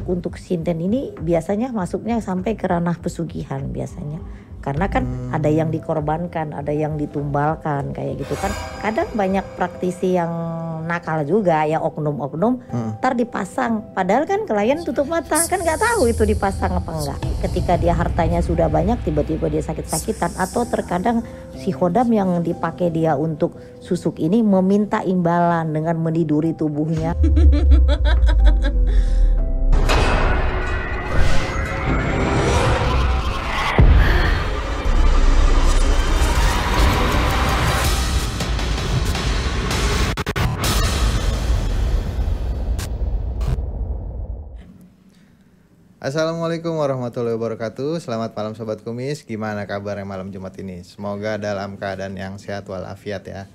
Untuk sinden ini biasanya masuknya sampai ke ranah pesugihan biasanya. Karena kan ada yang dikorbankan, ada yang ditumbalkan kayak gitu kan. Kadang banyak praktisi yang nakal juga ya, oknum-oknum ntar dipasang. Padahal kan klien tutup mata, kan nggak tahu itu dipasang apa enggak. Ketika dia hartanya sudah banyak, tiba-tiba dia sakit-sakitan. Atau terkadang si khodam yang dipakai dia untuk susuk ini meminta imbalan dengan meniduri tubuhnya. Assalamualaikum warahmatullahi wabarakatuh. Selamat malam Sobat Kumis. Gimana kabarnya malam Jumat ini? Semoga dalam keadaan yang sehat walafiat ya.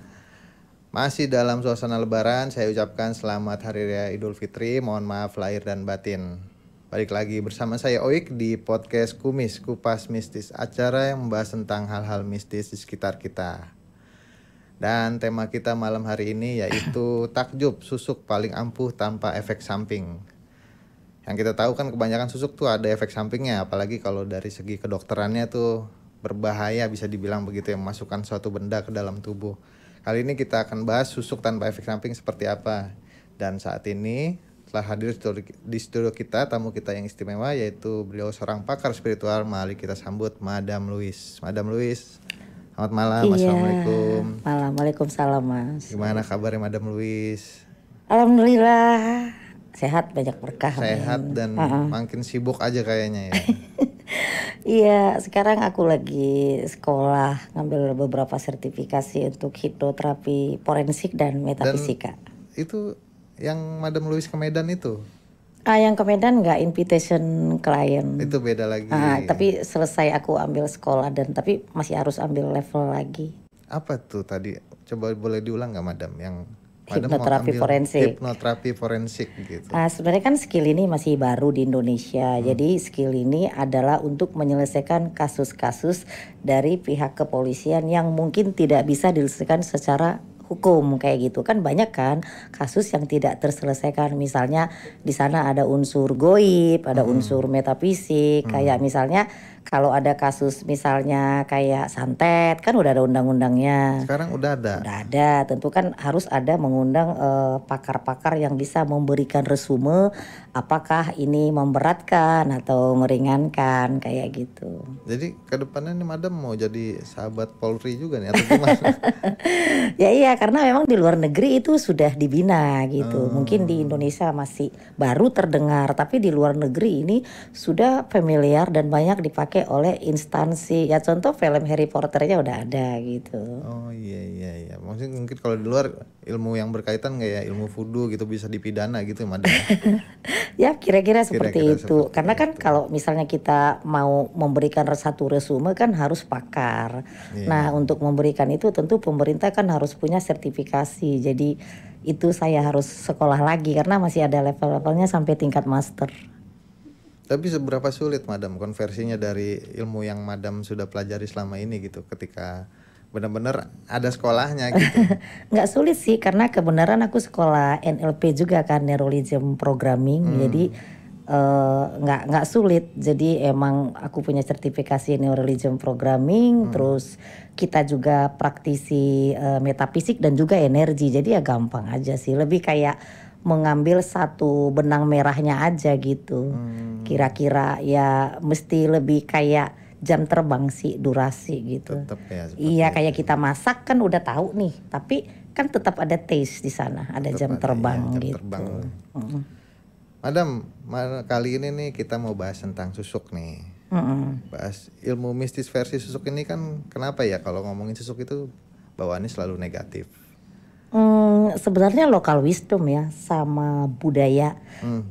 Masih dalam suasana lebaran, saya ucapkan selamat Hari Raya Idul Fitri. Mohon maaf lahir dan batin. Balik lagi bersama saya Oik di podcast Kumis, Kupas Mistis, acara yang membahas tentang hal-hal mistis di sekitar kita. Dan tema kita malam hari ini yaitu takjub susuk paling ampuh tanpa efek samping. Yang kita tahu kan kebanyakan susuk tuh ada efek sampingnya, apalagi kalau dari segi kedokterannya tuh berbahaya, bisa dibilang begitu, yang memasukkan suatu benda ke dalam tubuh. Kali ini kita akan bahas susuk tanpa efek samping seperti apa. Dan saat ini telah hadir di studio kita tamu kita yang istimewa, yaitu beliau seorang pakar spiritual. Mari kita sambut Madam Louise. Madam Louise, selamat malam. Assalamualaikum. Malam, waalaikumsalam Mas. Gimana kabarnya Madam Louise? Alhamdulillah sehat, banyak berkah. Sehat dan makin sibuk aja kayaknya ya. Iya, sekarang aku lagi sekolah ngambil beberapa sertifikasi untuk hipnoterapi forensik dan metafisika. Dan itu yang Madam Louise ke Medan itu? Yang ke Medan nggak invitation klien. Itu beda lagi. Tapi selesai aku ambil sekolah tapi masih harus ambil level lagi. Apa tuh tadi? Coba boleh diulang nggak Madam? Yang hipnoterapi forensik. Hipnoterapi forensik gitu. Sebenarnya kan skill ini masih baru di Indonesia. Jadi skill ini adalah untuk menyelesaikan kasus-kasus dari pihak kepolisian yang mungkin tidak bisa diselesaikan secara hukum kayak gitu. Kan banyak kan kasus yang tidak terselesaikan. Misalnya di sana ada unsur goib, ada unsur metafisik. Kayak misalnya kalau ada kasus misalnya kayak santet, kan udah ada undang-undangnya. Sekarang udah ada. Udah ada, tentu kan harus ada mengundang pakar-pakar yang bisa memberikan resume apakah ini memberatkan atau meringankan kayak gitu. Jadi kedepannya nih Madam mau jadi sahabat Polri juga nih atau gimana? Ya iya, karena memang di luar negeri itu sudah dibina gitu. Mungkin di Indonesia masih baru terdengar, tapi di luar negeri ini sudah familiar dan banyak dipakai oleh instansi. Ya contoh film Harry Potter-nya udah ada gitu. Oh iya. Maksudnya mungkin kalau di luar ilmu yang berkaitan kayak ilmu voodoo gitu bisa dipidana gitu Madam. Ya kira-kira seperti Kira-kira itu. seperti Karena kan itu. kalau misalnya kita mau memberikan satu resume kan harus pakar. Nah untuk memberikan itu tentu pemerintah kan harus punya sertifikasi. Jadi itu saya harus sekolah lagi karena masih ada level-levelnya sampai tingkat master. Tapi seberapa sulit Madam konversinya dari ilmu yang Madam sudah pelajari selama ini gitu ketika benar-benar ada sekolahnya gitu? Nggak sulit sih karena kebenaran aku sekolah NLP juga kan, Neuralism Programming. Jadi nggak sulit. Jadi emang aku punya sertifikasi Neuralism Programming. Terus kita juga praktisi metafisik dan juga energi. Jadi ya gampang aja sih. Lebih kayak mengambil satu benang merahnya aja gitu. Kira-kira ya mesti lebih kayak jam terbang sih durasi gitu. Tetap ya. Iya, kayak kita masak kan udah tahu nih, tapi kan tetap ada taste di sana, ada jam terbang gitu. Madam, kali ini nih kita mau bahas tentang susuk nih. Bahas ilmu mistis versi susuk ini kan kenapa ya kalau ngomongin susuk itu bawaannya selalu negatif? Sebenarnya lokal wisdom ya sama budaya.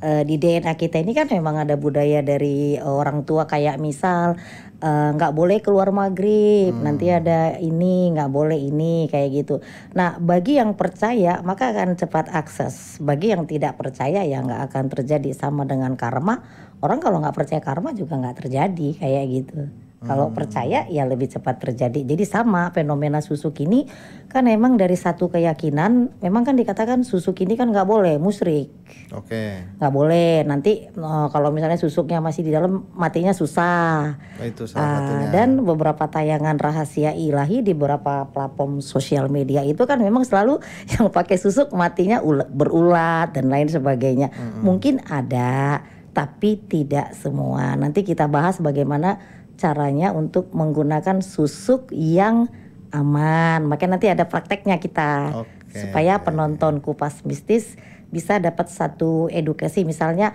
Di DNA kita ini kan memang ada budaya dari orang tua, kayak misal nggak boleh keluar maghrib, nanti ada ini, nggak boleh ini kayak gitu. Nah bagi yang percaya maka akan cepat akses, bagi yang tidak percaya ya nggak akan terjadi. Sama dengan karma, orang kalau nggak percaya karma juga nggak terjadi kayak gitu. Kalau percaya ya lebih cepat terjadi. Jadi sama fenomena susuk ini kan emang dari satu keyakinan, memang kan dikatakan susuk ini kan nggak boleh, musyrik. Oke. Nggak boleh, nanti kalau misalnya susuknya masih di dalam matinya susah. Itu salah satunya. Dan beberapa tayangan rahasia ilahi di beberapa platform sosial media itu kan memang selalu yang pakai susuk matinya berulat dan lain sebagainya. Mungkin ada, tapi tidak semua. Nanti kita bahas bagaimana caranya untuk menggunakan susuk yang aman. Makanya nanti ada prakteknya kita. Supaya penonton Kupas Mistis bisa dapat satu edukasi. Misalnya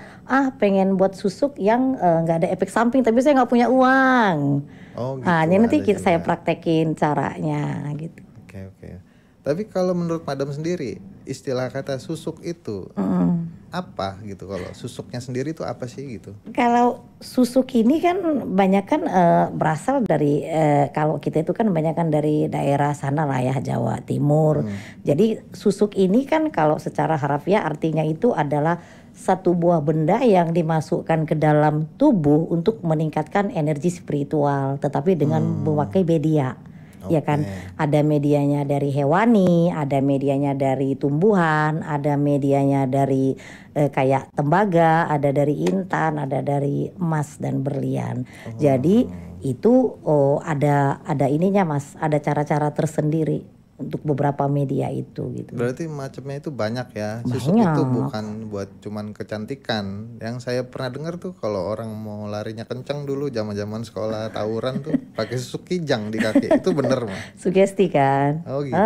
pengen buat susuk yang nggak ada efek samping tapi saya nggak punya uang. Gitu, Ini nanti saya praktekin caranya gitu. Oke. Tapi kalau menurut Madam sendiri, istilah kata susuk itu apa gitu? Kalau susuknya sendiri itu apa sih gitu? Kalau susuk ini kan banyak kan berasal dari kalau kita itu kan banyak kan dari daerah sana lah ya, Jawa Timur. Jadi susuk ini kan kalau secara harfiah artinya itu adalah satu buah benda yang dimasukkan ke dalam tubuh untuk meningkatkan energi spiritual, tetapi dengan memakai media. Ya kan, ada medianya dari hewani, ada medianya dari tumbuhan, ada medianya dari kayak tembaga, ada dari intan, ada dari emas dan berlian. Jadi itu ada ininya Mas, ada cara-cara tersendiri untuk beberapa media itu gitu. Berarti macamnya itu banyak ya. Susuk itu bukan buat cuman kecantikan. Yang saya pernah dengar tuh kalau orang mau larinya kencang dulu zaman-zaman sekolah tawuran tuh pakai susuk kijang di kaki. Itu bener Mas? Sugesti kan. Oh gitu.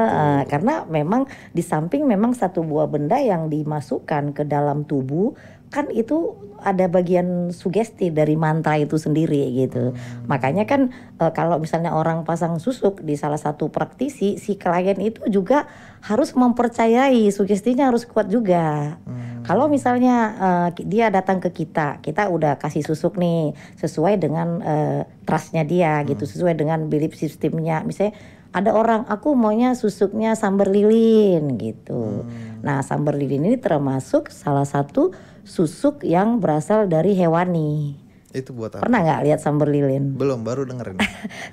Karena memang di samping memang satu buah benda yang dimasukkan ke dalam tubuh kan itu ada bagian sugesti dari mantra itu sendiri gitu. Makanya kan kalau misalnya orang pasang susuk di salah satu praktisi, si klien itu juga harus mempercayai sugestinya harus kuat juga. Kalau misalnya dia datang ke kita udah kasih susuk nih sesuai dengan trustnya dia gitu, sesuai dengan belief sistemnya. Misalnya ada orang aku maunya susuknya sambar lilin gitu. Nah sambar lilin ini termasuk salah satu susuk yang berasal dari hewani. Itu buat apa? Pernah nggak lihat sambar lilin? Belum, baru dengerin.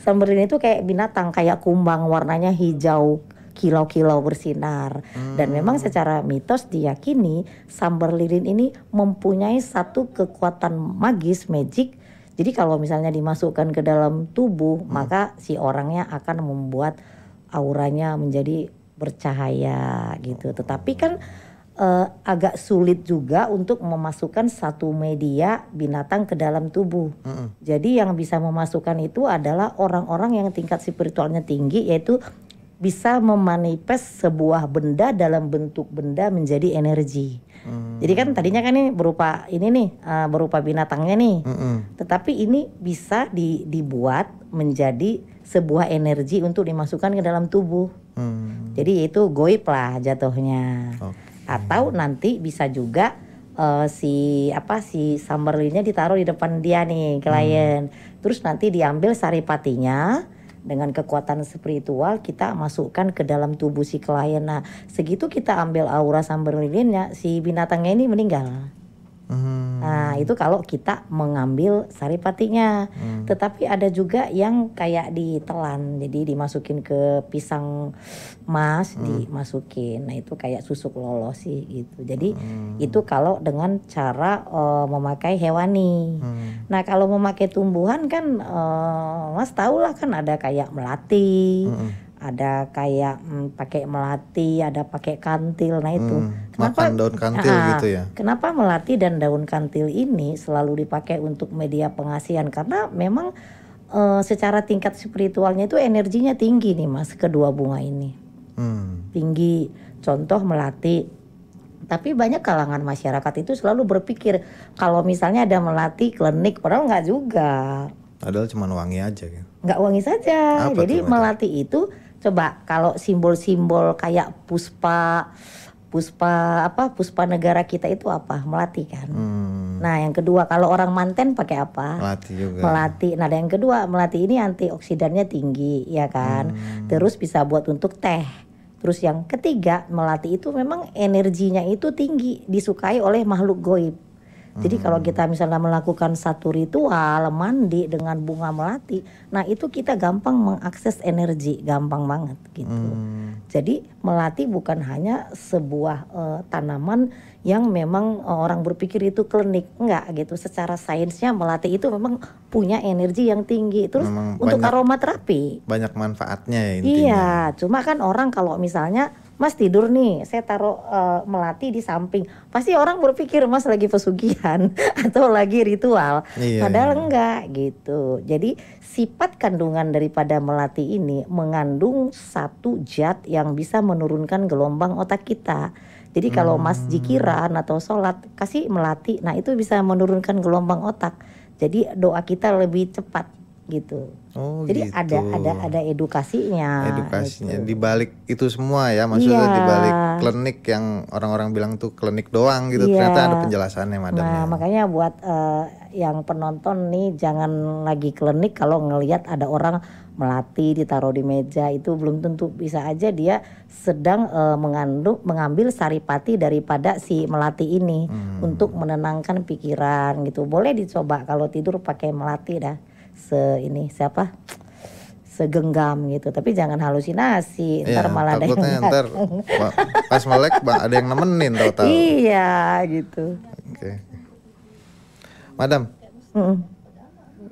Sambar lilin itu kayak binatang, kayak kumbang, warnanya hijau, kilau-kilau bersinar. Dan memang secara mitos diyakini sambar lilin ini mempunyai satu kekuatan magis, magic. Jadi kalau misalnya dimasukkan ke dalam tubuh, maka si orangnya akan membuat auranya menjadi bercahaya gitu. Tetapi kan agak sulit juga untuk memasukkan satu media binatang ke dalam tubuh. Jadi yang bisa memasukkan itu adalah orang-orang yang tingkat spiritualnya tinggi, yaitu bisa memanifest sebuah benda dalam bentuk benda menjadi energi. Jadi kan tadinya kan ini berupa berupa binatangnya nih. Tetapi ini bisa dibuat menjadi sebuah energi untuk dimasukkan ke dalam tubuh. Jadi itu goib lah jatuhnya. Atau nanti bisa juga si sambar lilinnya ditaruh di depan dia nih klien. Terus nanti diambil saripatinya dengan kekuatan spiritual kita masukkan ke dalam tubuh si klien. Nah, segitu kita ambil aura sambar lilinnya, si binatangnya ini meninggal. Nah, itu kalau kita mengambil saripatinya. Tetapi ada juga yang kayak ditelan, jadi dimasukin ke pisang emas, dimasukin. Nah, itu kayak susuk lolos sih gitu. Jadi itu kalau dengan cara memakai hewani. Nah, kalau memakai tumbuhan kan Mas tahu lah kan ada kayak melati. Ada kayak pakai melati, ada pakai kantil. Nah itu kenapa makan daun kantil gitu ya? Kenapa melati dan daun kantil ini selalu dipakai untuk media pengasihan? Karena memang secara tingkat spiritualnya itu energinya tinggi nih Mas, kedua bunga ini tinggi. Contoh melati. Tapi banyak kalangan masyarakat itu selalu berpikir kalau misalnya ada melati klinik, padahal nggak juga. Padahal cuma wangi aja kan? Nggak wangi saja. Apa jadi melati itu coba kalau simbol-simbol kayak puspa negara kita itu apa? Melati kan. Nah yang kedua kalau orang manten pakai apa? Melati juga. Melati. Nah yang kedua melati ini antioksidannya tinggi ya kan. Terus bisa buat untuk teh. Terus yang ketiga melati itu memang energinya itu tinggi, disukai oleh makhluk goib. Jadi kalau kita misalnya melakukan satu ritual mandi dengan bunga melati, nah itu kita gampang mengakses energi, gampang banget gitu. Jadi melati bukan hanya sebuah tanaman yang memang orang berpikir itu klinik, enggak gitu. Secara sainsnya melati itu memang punya energi yang tinggi. Terus Memang untuk banyak aromaterapi. banyak manfaatnya ya intinya. Iya, cuma kan orang kalau misalnya Mas tidur nih, saya taruh melati di samping, pasti orang berpikir Mas lagi pesugihan atau lagi ritual. Iya, Padahal iya. enggak gitu. Jadi sifat kandungan daripada melati ini mengandung satu zat yang bisa menurunkan gelombang otak kita. Jadi kalau Mas jikiran atau sholat kasih melati, nah itu bisa menurunkan gelombang otak. Jadi doa kita lebih cepat gitu. Oh Jadi gitu. ada edukasinya. Edukasinya gitu. di balik itu semua ya, maksudnya Iya. di balik klinik yang orang-orang bilang tuh klinik doang gitu, Iya. ternyata ada penjelasannya madam Nah, ya. makanya buat yang penonton nih jangan lagi klinik kalau ngelihat ada orang melati ditaruh di meja, itu belum tentu, bisa aja dia sedang mengambil saripati daripada si melati ini untuk menenangkan pikiran gitu. Boleh dicoba kalau tidur pakai melati dah. Segenggam gitu, tapi jangan halusinasi, ntar Iya, malah ada yang takutnya ntar pas melek ada yang nemenin tahu-tahu. iya gitu. Oke. Madam,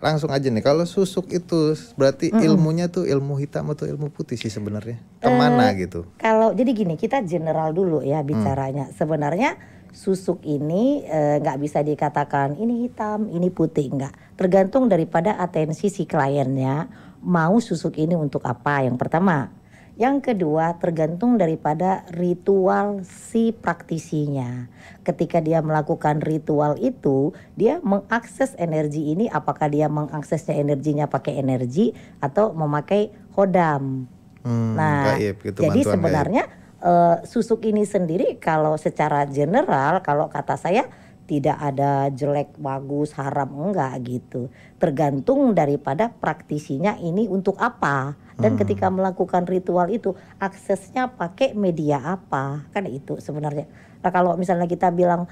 langsung aja nih, kalau susuk itu berarti ilmunya tuh ilmu hitam atau ilmu putih sih sebenarnya? Kemana gitu? Kalau jadi gini, kita general dulu ya bicaranya. Sebenarnya susuk ini nggak bisa dikatakan ini hitam, ini putih, enggak. Tergantung daripada atensi si kliennya mau susuk ini untuk apa, yang pertama. Yang kedua, tergantung daripada ritual si praktisinya. Ketika dia melakukan ritual itu, dia mengakses energi ini, apakah dia mengaksesnya energinya pakai energi atau memakai hodam. Nah, Gaib gitu, jadi bantuan sebenarnya susuk ini sendiri kalau secara general, kalau kata saya tidak ada jelek, bagus, haram, enggak gitu. Tergantung daripada praktisinya ini untuk apa. Dan ketika melakukan ritual itu aksesnya pakai media apa, kan itu sebenarnya. Nah kalau misalnya kita bilang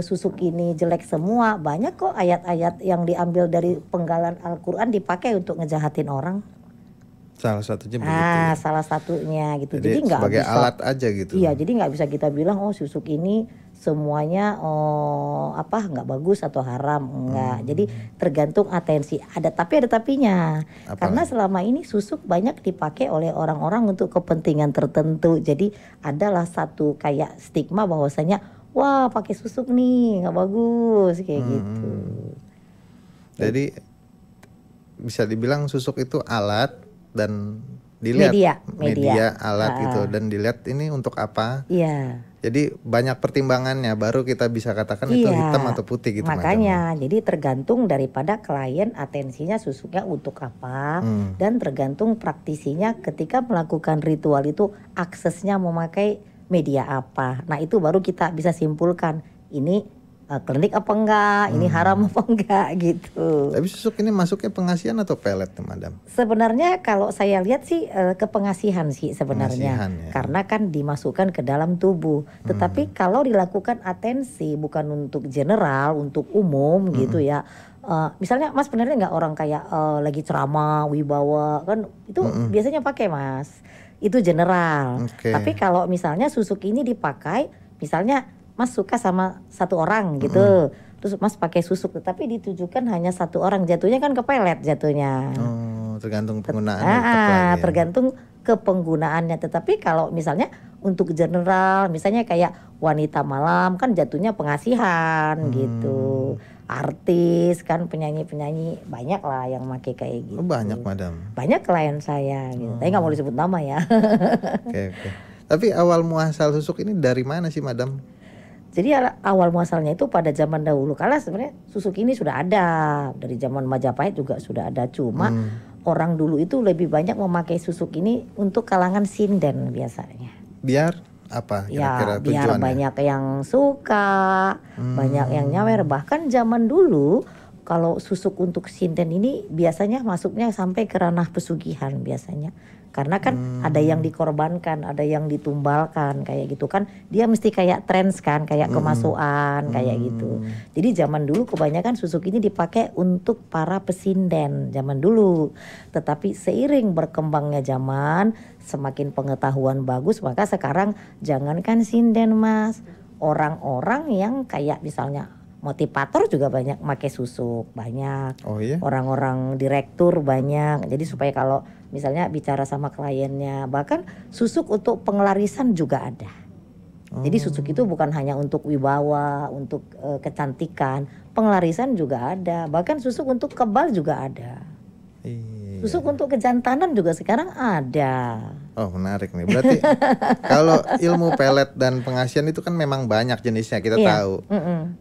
susuk ini jelek semua, banyak kok ayat-ayat yang diambil dari penggalan Al-Quran dipakai untuk ngejahatin orang. Salah satunya begitu. Ya. Salah satunya gitu. Jadi nggak sebagai bisa, alat aja gitu. Iya, jadi nggak bisa kita bilang oh susuk ini semuanya nggak bagus atau haram, enggak. Jadi tergantung atensi. Tapi ada tapinya. Apa Karena lagi? selama ini susuk banyak dipakai oleh orang-orang untuk kepentingan tertentu. Jadi adalah satu kayak stigma bahwasanya wah pakai susuk nih nggak bagus kayak gitu. Jadi bisa dibilang susuk itu alat dan dilihat Media. alat gitu, dan dilihat ini untuk apa. Iya. Jadi banyak pertimbangannya baru kita bisa katakan itu hitam atau putih gitu. Makanya jadi tergantung daripada klien atensinya susuknya untuk apa, dan tergantung praktisinya ketika melakukan ritual itu aksesnya memakai media apa. Nah itu baru kita bisa simpulkan ini klinik apa enggak, ini haram apa enggak gitu. Tapi susuk ini masuknya pengasihan atau pelet tuh madam? Sebenarnya kalau saya lihat sih ke pengasihan sih sebenarnya. Pengasihan, ya. Karena kan dimasukkan ke dalam tubuh. Tetapi kalau dilakukan atensi bukan untuk general, untuk umum gitu ya. Misalnya Mas benernya nggak orang kayak lagi ceramah, wibawa kan itu biasanya pakai Mas. Itu general. Oke. Tapi kalau misalnya susuk ini dipakai, misalnya Mas suka sama satu orang gitu, terus Mas pakai susuk, tapi ditujukan hanya satu orang, jatuhnya kan ke pelet jatuhnya. Oh, tergantung penggunaannya. tetap lagi ya. Tergantung ke penggunaannya. Tetapi kalau misalnya untuk general, misalnya kayak wanita malam kan jatuhnya pengasihan gitu. Artis kan, penyanyi-penyanyi banyak lah yang pakai kayak gitu. Oh, banyak madam. Banyak klien saya gitu. Tapi nggak mau disebut nama ya. Oke. Tapi awal muasal susuk ini dari mana sih madam? Jadi awal muasalnya itu pada zaman dahulu kala sebenarnya susuk ini sudah ada. Dari zaman Majapahit juga sudah ada. Cuma orang dulu itu lebih banyak memakai susuk ini untuk kalangan sinden biasanya. Biar apa kira-kira Ya biar tujuannya? banyak yang suka, banyak yang nyawer. Bahkan zaman dulu kalau susuk untuk sinden ini biasanya masuknya sampai ke ranah pesugihan biasanya. Karena kan ada yang dikorbankan, ada yang ditumbalkan kayak gitu kan. Dia mesti kayak trends kan, kayak kemasukan kayak gitu. Jadi zaman dulu kebanyakan susuk ini dipakai untuk para pesinden zaman dulu. Tetapi seiring berkembangnya zaman, semakin pengetahuan bagus, maka sekarang jangankan sinden Mas, orang-orang yang kayak misalnya motivator juga banyak pakai susuk, banyak. Oh iya? Orang-orang direktur banyak. Jadi supaya kalau misalnya bicara sama kliennya, bahkan susuk untuk pengelarisan juga ada. Jadi susuk itu bukan hanya untuk wibawa, untuk kecantikan, pengelarisan juga ada. Bahkan susuk untuk kebal juga ada. Iya. Susuk untuk kejantanan juga sekarang ada. Oh menarik nih. Berarti kalau ilmu pelet dan pengasian itu kan memang banyak jenisnya kita tahu.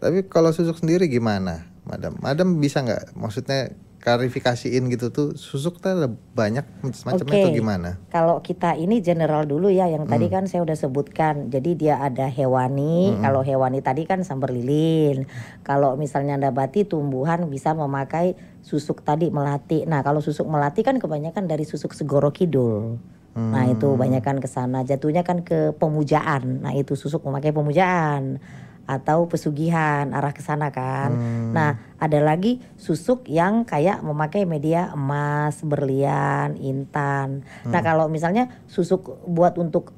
Tapi kalau susuk sendiri gimana, Madam? Madam bisa nggak? Maksudnya klarifikasiin gitu tuh susuk tuh ada banyak macamnya tuh gimana? Kalau kita ini general dulu ya, yang tadi kan saya udah sebutkan. Jadi dia ada hewani. Kalau hewani tadi kan sambar lilin. Kalau misalnya nabati tumbuhan bisa memakai susuk tadi melati. Nah kalau susuk melati kan kebanyakan dari susuk segoro kidul. Nah itu banyakan ke sana, jatuhnya kan ke pemujaan. Nah itu susuk memakai pemujaan atau pesugihan, arah ke sana kan. Nah ada lagi susuk yang kayak memakai media emas, berlian, intan. Nah kalau misalnya susuk buat untuk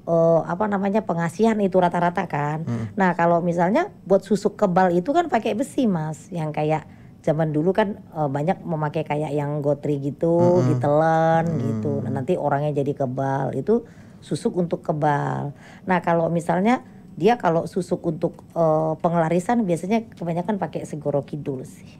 pengasihan itu rata-rata kan. Nah kalau misalnya buat susuk kebal itu kan pakai besi Mas, yang kayak zaman dulu kan banyak memakai kayak yang gotri gitu, ditelen gitu. Nah nanti orangnya jadi kebal, itu susuk untuk kebal. Nah kalau misalnya dia kalau susuk untuk pengelarisan biasanya kebanyakan pakai segoro kidul sih.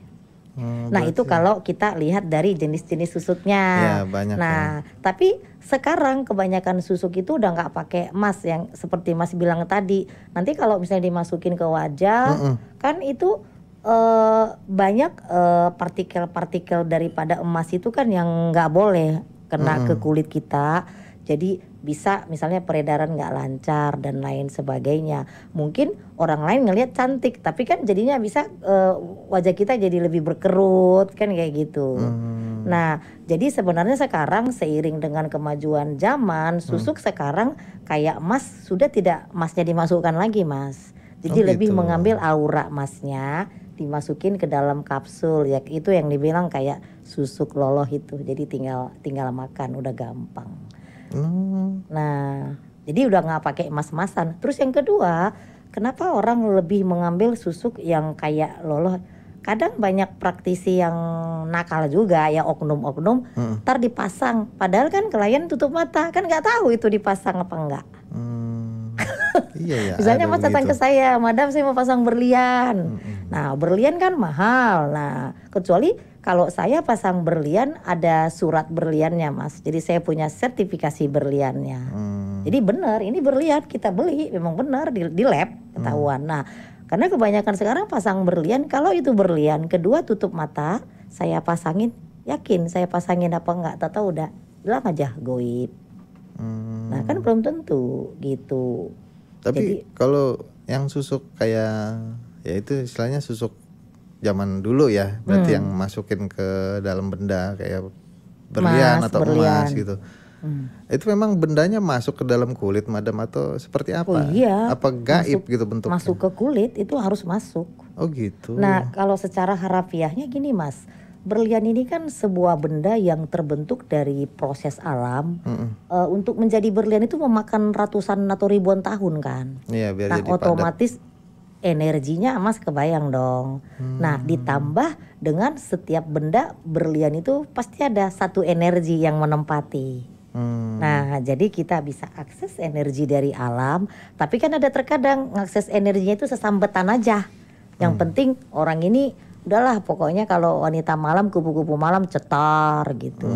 Nah itu kalau kita lihat dari jenis-jenis susuknya. Ya, banyak nah tapi sekarang kebanyakan susuk itu udah nggak pakai emas yang seperti Mas bilang tadi. Nanti kalau misalnya dimasukin ke wajah kan itu banyak partikel-partikel daripada emas itu kan yang nggak boleh kena ke kulit kita. Jadi bisa misalnya peredaran nggak lancar dan lain sebagainya. Mungkin orang lain ngelihat cantik, tapi kan jadinya bisa wajah kita jadi lebih berkerut kan kayak gitu. Nah jadi sebenarnya sekarang seiring dengan kemajuan zaman, susuk sekarang kayak emas sudah tidak emasnya dimasukkan lagi Mas. Jadi lebih mengambil aura emasnya dimasukin ke dalam kapsul, ya itu yang dibilang kayak susuk loloh itu. Jadi tinggal makan udah gampang. Nah jadi udah nggak pakai emas-emasan. Terus yang kedua, kenapa orang lebih mengambil susuk yang kayak loloh? Kadang banyak praktisi yang nakal juga ya, oknum-oknum ntar dipasang, padahal kan klien tutup mata, kan nggak tahu itu dipasang apa enggak. Iya ya. Misalnya Mas datang ke saya, Madam saya mau pasang berlian. Nah berlian kan mahal. Nah kecuali kalau saya pasang berlian ada surat berliannya Mas. Jadi saya punya sertifikasi berliannya. Jadi benar ini berlian kita beli, memang benar di lab ketahuan. Nah karena kebanyakan sekarang pasang berlian, kalau itu berlian kedua tutup mata, saya pasangin, yakin saya pasangin apa enggak, tahu udah bilang aja goib. Nah kan belum tentu gitu. Tapi jadi, kalau yang susuk kayak ya itu istilahnya susuk zaman dulu ya, berarti yang masukin ke dalam benda kayak berlian atau emas gitu. Itu memang bendanya masuk ke dalam kulit Madam atau seperti apa? Oh iya. Apa gaib gitu bentuknya? Masuk ke kulit itu harus masuk. Oh gitu. Nah kalau secara harafiahnya gini Mas, berlian ini kan sebuah benda yang terbentuk dari proses alam. Untuk menjadi berlian itu memakan ratusan atau ribuan tahun kan. Iya, biar nah jadi otomatis energinya Mas kebayang dong. Nah ditambah dengan setiap benda berlian itu pasti ada satu energi yang menempati. Nah jadi kita bisa akses energi dari alam. Tapi kan ada terkadang ngakses energinya itu sesambetan aja. Yang penting orang ini udahlah pokoknya kalau wanita malam kupu-kupu malam cetar gitu.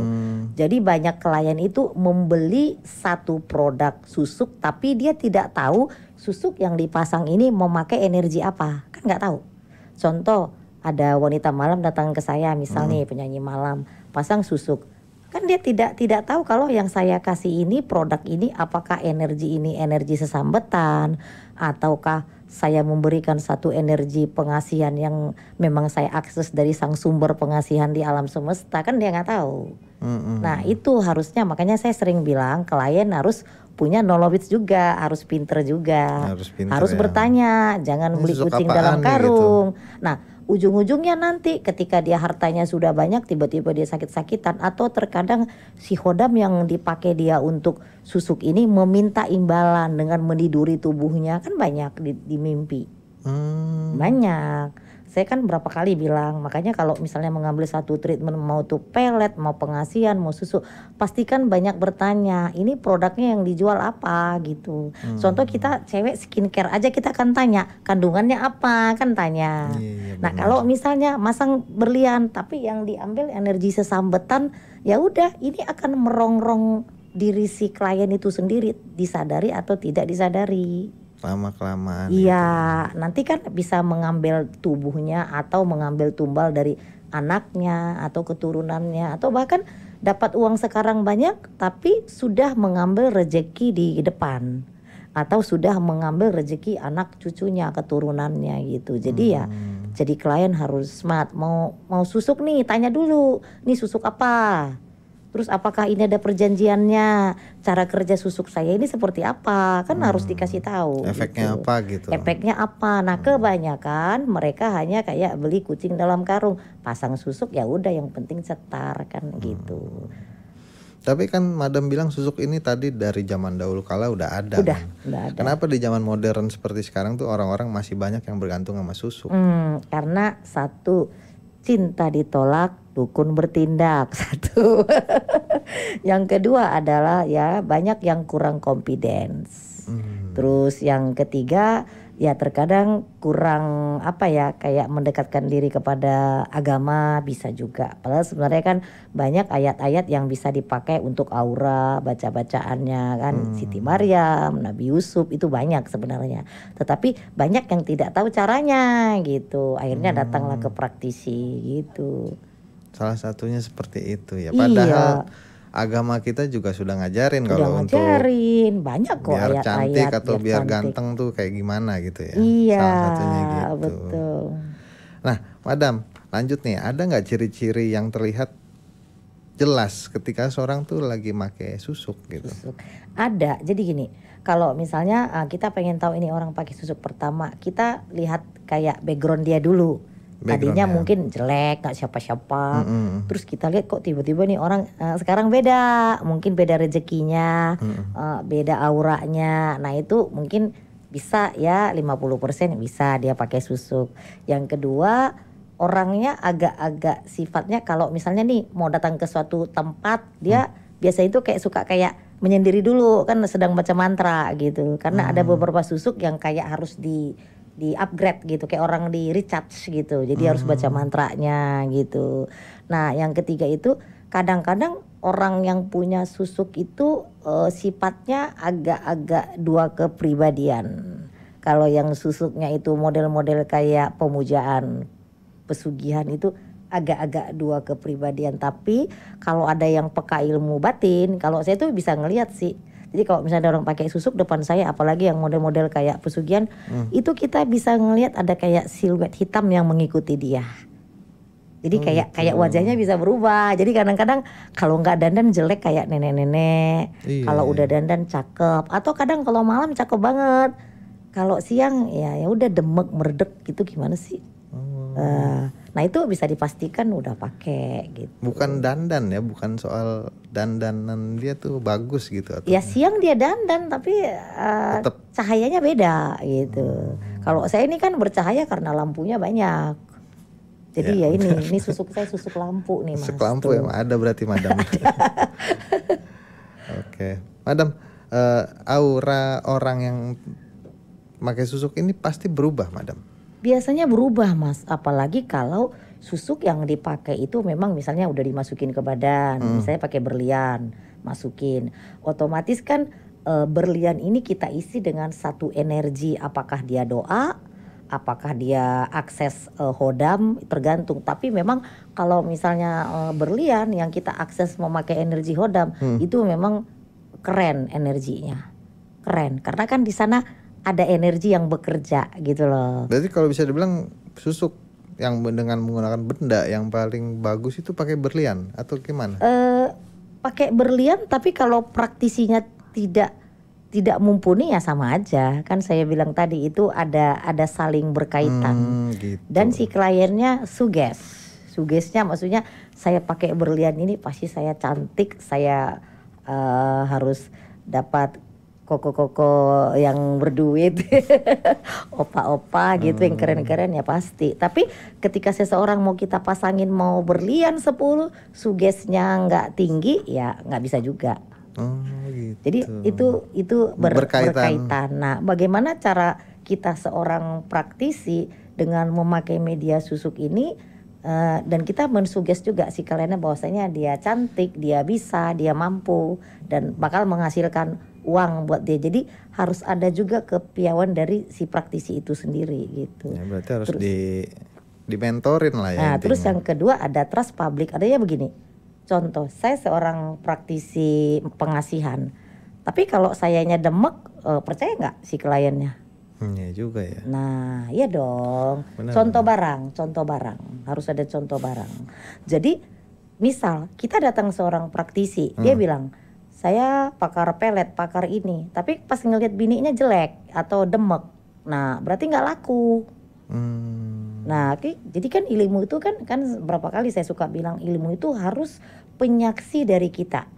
Jadi banyak klien itu membeli satu produk susuk tapi dia tidak tahu susuk yang dipasang ini memakai energi apa, kan nggak tahu. Contoh ada wanita malam datang ke saya misalnya penyanyi malam pasang susuk, kan dia tidak tahu kalau yang saya kasih ini produk ini apakah energi ini energi sesambetan ataukah saya memberikan satu energi pengasihan yang memang saya akses dari sang sumber pengasihan di alam semesta, kan dia nggak tahu. Nah itu harusnya, makanya saya sering bilang klien harus punya knowledge juga, harus pinter juga, harus ya. bertanya, jangan Ini beli susuk kucing apaan dalam nih, gitu. karung. Nah ujung-ujungnya nanti ketika dia hartanya sudah banyak, tiba-tiba dia sakit-sakitan, atau terkadang si hodam yang dipakai dia untuk susuk ini meminta imbalan dengan meniduri tubuhnya, kan banyak di mimpi. Banyak. Saya kan berapa kali bilang, makanya kalau misalnya mengambil satu treatment, mau tuh pelet, mau pengasihan, mau susu, pastikan banyak bertanya, ini produknya yang dijual apa gitu. Contoh kita cewek skincare aja, kita akan tanya kandungannya apa, kan tanya. Nah kalau misalnya masang berlian tapi yang diambil energi sesambetan, ya udah ini akan merongrong diri si klien itu sendiri, disadari atau tidak disadari. Lama-kelamaan. Iya, nanti kan bisa mengambil tubuhnya atau mengambil tumbal dari anaknya atau keturunannya, atau bahkan dapat uang sekarang banyak tapi sudah mengambil rezeki di depan, atau sudah mengambil rezeki anak cucunya, keturunannya gitu. Jadi ya, jadi klien harus smart. Mau susuk nih, tanya dulu, nih susuk apa? Terus apakah ini ada perjanjiannya? Cara kerja susuk saya ini seperti apa? Kan harus dikasih tahu. Efeknya gitu. apa gitu. Efeknya apa? Nah kebanyakan mereka hanya kayak beli kucing dalam karung, pasang susuk ya udah, yang penting cetar kan gitu. Tapi kan Madam bilang susuk ini tadi dari zaman dahulu kala udah ada. Udah ada. Kenapa di zaman modern seperti sekarang tuh orang-orang masih banyak yang bergantung sama susuk? Karena satu, cinta ditolak, dukun bertindak, satu. Yang kedua adalah ya banyak yang kurang confidence. Terus yang ketiga ya terkadang kurang kayak mendekatkan diri kepada agama, bisa juga. Padahal sebenarnya kan banyak ayat-ayat yang bisa dipakai untuk aura, baca-bacaannya kan. Siti Maryam, Nabi Yusuf, itu banyak sebenarnya. Tetapi banyak yang tidak tahu caranya gitu. Akhirnya datanglah ke praktisi gitu. Salah satunya seperti itu ya. Padahal agama kita juga sudah ngajarin kalau untuk banyak kok biar ayat-ayat cantik atau biar cantik. ganteng tuh kayak gimana gitu ya. Iya, salah satunya gitu. Betul. Nah, Madam, lanjut nih. Ada nggak ciri-ciri yang terlihat jelas ketika seorang tuh lagi pakai susuk gitu? Ada. Jadi gini, kalau misalnya kita pengen tahu ini orang pakai susuk, pertama kita lihat kayak background dia dulu. Tadinya mungkin jelek, gak siapa-siapa. Terus kita lihat kok tiba-tiba nih orang sekarang beda. Mungkin beda rezekinya, beda auranya. Nah itu mungkin bisa ya 50% bisa dia pakai susuk. Yang kedua, orangnya agak-agak sifatnya, kalau misalnya nih mau datang ke suatu tempat, dia biasa itu suka menyendiri dulu, kan sedang baca mantra gitu. Karena ada beberapa susuk yang kayak harus di upgrade gitu, kayak orang di recharge gitu, jadi harus baca mantranya gitu. Nah yang ketiga itu kadang-kadang orang yang punya susuk itu sifatnya agak-agak dua kepribadian. Kalau yang susuknya itu model-model kayak pemujaan, pesugihan, itu agak-agak dua kepribadian. Tapi kalau ada yang peka ilmu batin, kalau saya tuh bisa ngelihat sih. Jadi kalau misalnya orang pakai susuk depan saya, apalagi yang model-model kayak pesugihan, itu kita bisa ngelihat ada kayak siluet hitam yang mengikuti dia. Jadi kayak wajahnya bisa berubah. Jadi kadang-kadang kalau nggak dandan jelek kayak nenek-nenek. Kalau udah dandan cakep. Atau kadang kalau malam cakep banget. Kalau siang ya udah demek meredek gitu, gimana sih? Nah itu bisa dipastikan udah pakai gitu. Bukan dandan ya, bukan soal dandanan dia tuh bagus gitu atau ya siang dia dandan tapi cahayanya beda gitu. Kalau saya ini kan bercahaya karena lampunya banyak. Jadi ya ini susuk saya susuk lampu nih Mas. Susuk lampu yang ada berarti Madam. Oke. Madam, aura orang yang pakai susuk ini pasti berubah Madam? Biasanya berubah Mas, apalagi kalau susuk yang dipakai itu memang misalnya udah dimasukin ke badan, misalnya pakai berlian, masukin, otomatis kan berlian ini kita isi dengan satu energi, apakah dia doa, apakah dia akses hodam, tergantung. Tapi memang kalau misalnya berlian yang kita akses memakai energi hodam, itu memang keren energinya, keren, karena kan di sana ada energi yang bekerja gitu loh. Berarti kalau bisa dibilang susuk yang dengan menggunakan benda yang paling bagus itu pakai berlian atau gimana? Pakai berlian, tapi kalau praktisinya tidak mumpuni ya sama aja. Kan saya bilang tadi itu ada saling berkaitan. Gitu. Dan si kliennya sugesnya maksudnya saya pakai berlian ini pasti saya cantik, saya harus dapat koko-koko yang berduit, opa-opa gitu yang keren-keren ya pasti. Tapi ketika seseorang mau kita pasangin mau berlian 10, sugesnya nggak tinggi ya nggak bisa juga. Gitu. Jadi itu berkaitan. Nah, bagaimana cara kita seorang praktisi dengan memakai media susuk ini dan kita mensuges juga si kliennya bahwasanya dia cantik, dia bisa, dia mampu dan bakal menghasilkan uang buat dia. Jadi harus ada juga kepiawaian dari si praktisi itu sendiri gitu. Ya, berarti harus di mentorin lah ya. Nah, intinya. terus yang kedua ada trust public. Adanya begini. Contoh, saya seorang praktisi pengasihan. Tapi kalau sayanya demek, percaya nggak si kliennya? Iya juga ya. Nah, iya dong. Benar, contoh barang. Harus ada contoh barang. Jadi, misal kita datang seorang praktisi, dia bilang, saya pakar pelet, pakar ini. Tapi pas ngelihat bininya jelek atau demek, nah berarti nggak laku. Nah, jadi kan ilmu itu kan berapa kali saya suka bilang ilmu itu harus penyaksi dari kita.